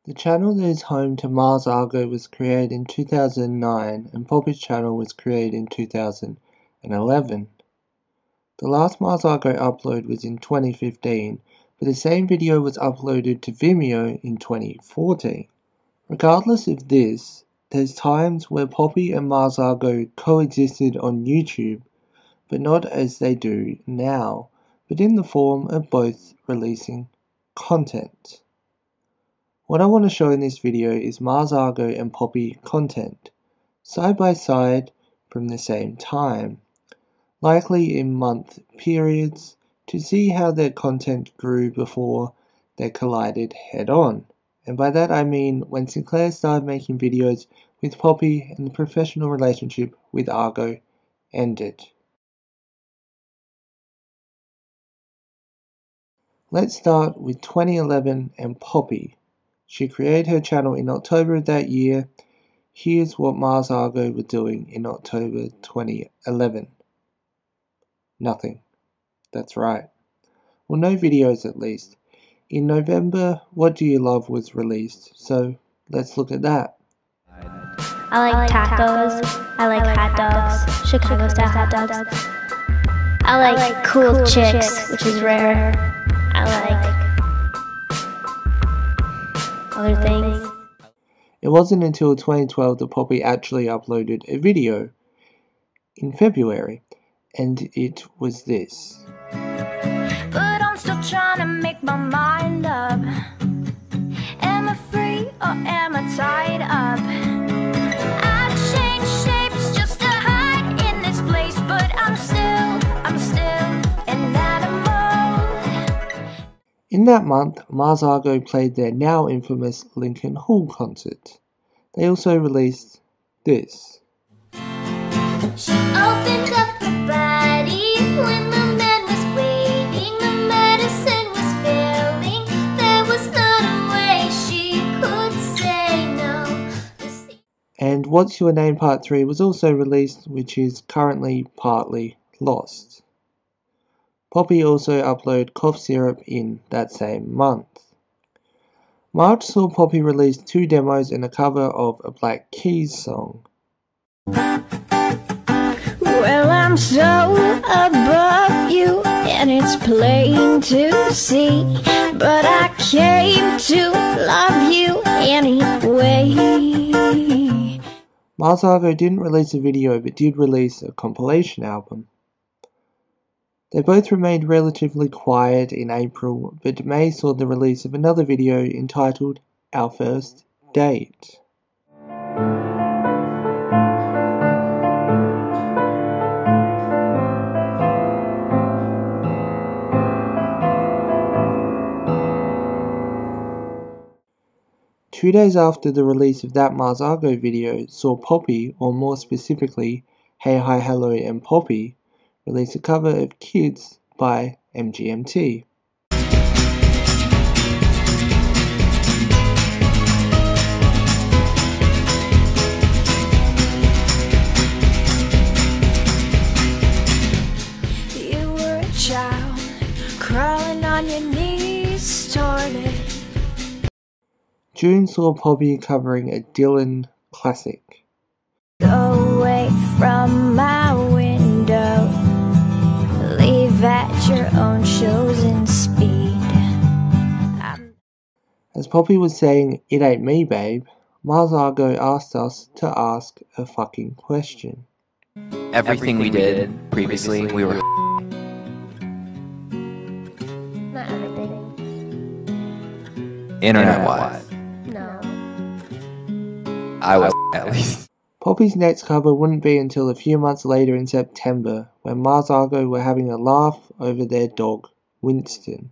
The channel that is home to Mars Argo was created in 2009 and Poppy's channel was created in 2011. The last Mars Argo upload was in 2015, but the same video was uploaded to Vimeo in 2014. Regardless of this, there's times where Poppy and Mars Argo coexisted on YouTube, but not as they do now, but in the form of both releasing content. What I want to show in this video is Mars Argo and Poppy content, side by side from the same time, likely in month periods, to see how their content grew before they collided head on. And by that I mean when Sinclair started making videos with Poppy and the professional relationship with Argo ended. Let's start with 2011 and Poppy. She created her channel in October of that year. Here's what Mars Argo were doing in October 2011. Nothing. That's right. Well, no videos at least. In November, What Do You Love was released, so let's look at that. I like tacos, I like hot dogs, Chicago style hot dogs. I like cool chicks, which is rare. I like other things. It wasn't until 2012 that Poppy actually uploaded a video in February, and it was this. But I'm still trying to make my mind up. Am I free or am I tied up? I change shapes just to hide in this place, but I'm still an animal. In that month, Mars Argo played their now infamous Lincoln Hall concert. They also released this. She opened up her body when the man was waiting. The medicine was failing. There was not a way she could say no. And What's Your Name Part 3 was also released, which is currently partly lost. Poppy also uploaded Cough Syrup in that same month. March saw Poppy release 2 demos and a cover of a Black Keys song. Well, I'm so above you, and it's plain to see, but I came to love you anyway. Mars Argo didn't release a video but did release a compilation album. They both remained relatively quiet in April, but May saw the release of another video entitled Our First Date. Two days after the release of that Mars Argo video saw Poppy, or more specifically Hey Hi Hello and Poppy, release a cover of Kids by MGMT. You were a child, crawling on your knees toward it. June saw Poppy covering a Dylan classic. Go away from my window, leave at your own chosen speed. As Poppy was saying, "It ain't me, babe," Mars Argo asked us to ask a fucking question. Everything we did previously, we were Not everything. internet-wise. No. I was, at least. Poppy's next cover wouldn't be until a few months later in September, when Mars Argo were having a laugh over their dog, Winston.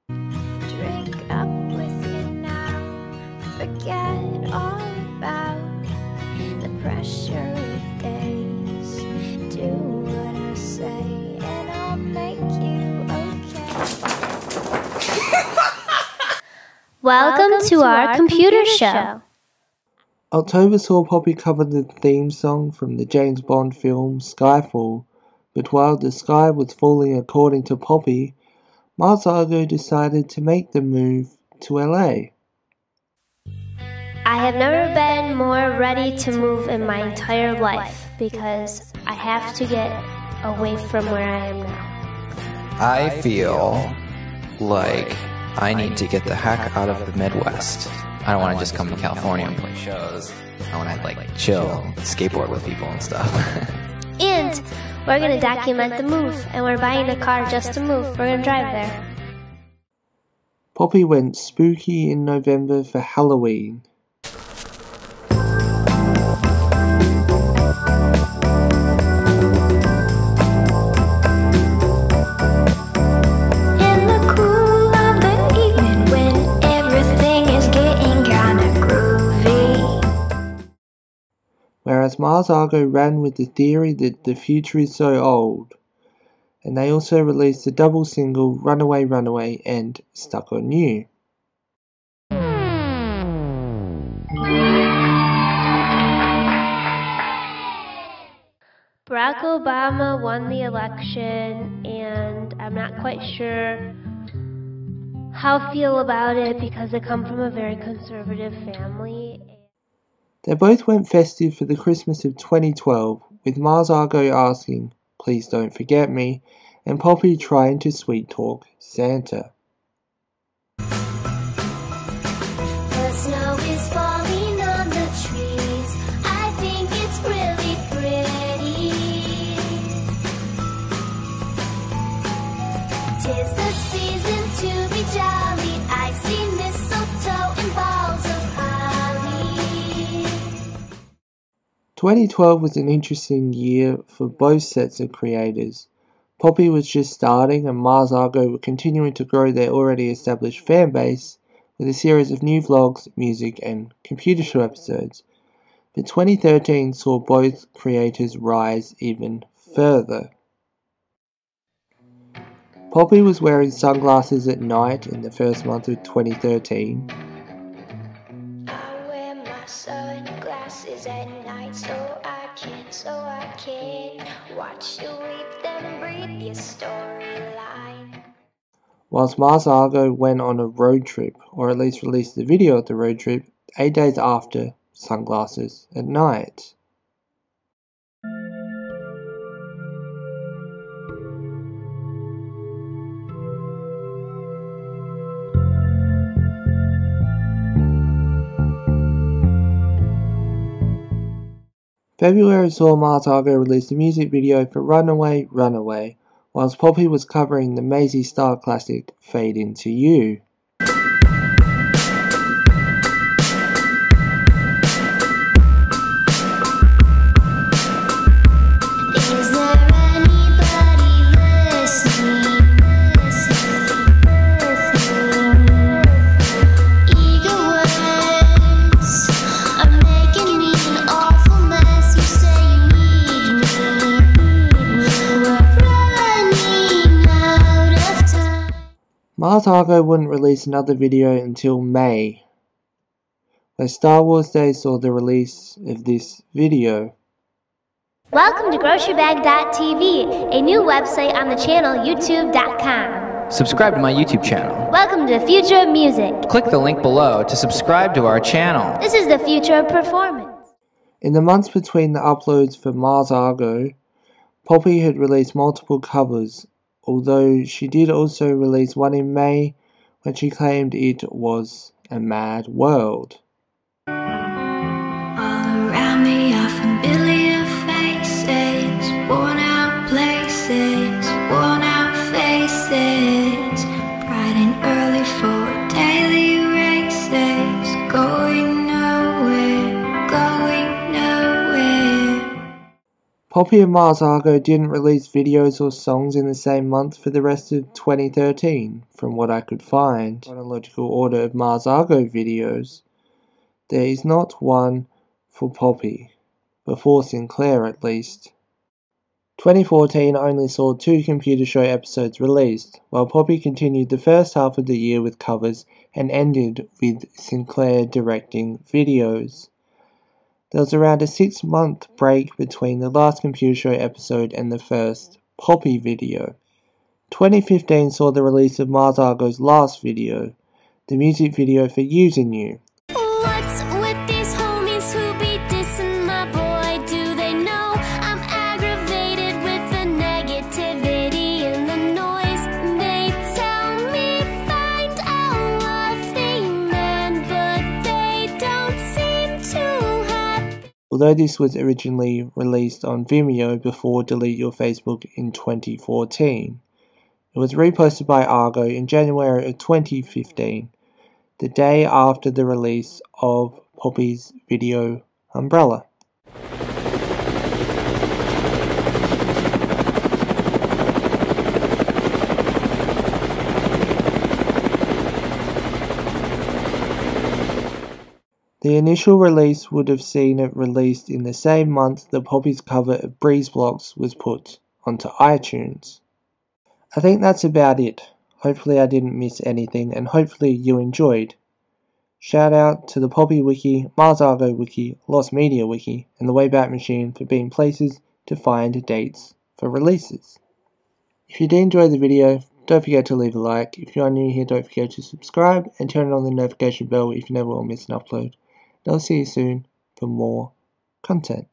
Drink up with me now, forget all about the pressure of days. Do what I say and I'll make you okay. Welcome to our computer show. October saw Poppy cover the theme song from the James Bond film Skyfall, but while the sky was falling according to Poppy, Mars Argo decided to make the move to LA. I have never been more ready to move in my entire life because I have to get away from where I am now. I feel like I need to get the heck out of the Midwest. I don't want to just come to California and play shows. I want to like chill, skateboard with people and stuff. And we're going to document the move, and we're buying a car just to move. We're going to drive there. Poppy went spooky in November for Halloween. In the cool of the evening when everything is getting kinda groovy. Whereas Mars Argo ran with the theory that the future is so old, and they also released the double single Runaway Runaway and Stuck on You. Barack Obama won the election, and I'm not quite sure how I feel about it because I come from a very conservative family. They both went festive for the Christmas of 2012, with Mars Argo asking, "Please don't forget me," and Poppy trying to sweet talk Santa. The snow is falling on the trees. I think it's really pretty. 'Tis the season to be jolly. I see mistletoe and balls of holly. 2012 was an interesting year for both sets of creators. Poppy was just starting and Mars Argo were continuing to grow their already established fan base with a series of new vlogs, music and computer show episodes. But 2013 saw both creators rise even further. Poppy was wearing sunglasses at night in the first month of 2013. I wear my sunglasses at night so I can watch you weep then breathe your storyline. Whilst Mars Argo went on a road trip, or at least released the video of the road trip, 8 days after Sunglasses at Night. February saw Mars Argo release a music video for Runaway Runaway, whilst Poppy was covering the Mazzy Star classic Fade Into You. Is there anybody listening? Eager words are making me an awful mess. You say you need me. We're running out of time. Mars Argo wouldn't release another video until May, where Star Wars Day saw the release of this video. Welcome to GroceryBag.tv, a new website on the channel YouTube.com. Subscribe to my YouTube channel. Welcome to the future of music. Click the link below to subscribe to our channel. This is the future of performance. In the months between the uploads for Mars Argo, Poppy had released multiple covers, although she did also release one in May when she claimed it was A Mad World. All around me are familiar faces, worn out places, worn out faces, bright and early for daily races, going nowhere, going nowhere. Poppy and Mars Argo didn't release videos or songs in the same month for the rest of 2013, from what I could find. Chronological order of Mars Argo videos, there is not one for Poppy, before Sinclair at least. 2014 only saw 2 computer show episodes released, while Poppy continued the first half of the year with covers and ended with Sinclair directing videos. There was around a 6-month break between the last computer show episode and the first Poppy video. 2015 saw the release of Mars Argo's last video, the music video for Using You. What's with although this was originally released on Vimeo before Delete Your Facebook in 2014. It was reposted by Argo in January of 2015, the day after the release of Poppy's video Umbrella. The initial release would have seen it released in the same month that Poppy's cover of Breeze Blocks was put onto iTunes. I think that's about it. Hopefully I didn't miss anything, and hopefully you enjoyed. Shout out to the Poppy Wiki, Mars Argo Wiki, Lost Media Wiki, and the Wayback Machine for being places to find dates for releases. If you did enjoy the video, don't forget to leave a like. If you are new here, don't forget to subscribe and turn on the notification bell if you never will miss an upload. And I'll see you soon for more content.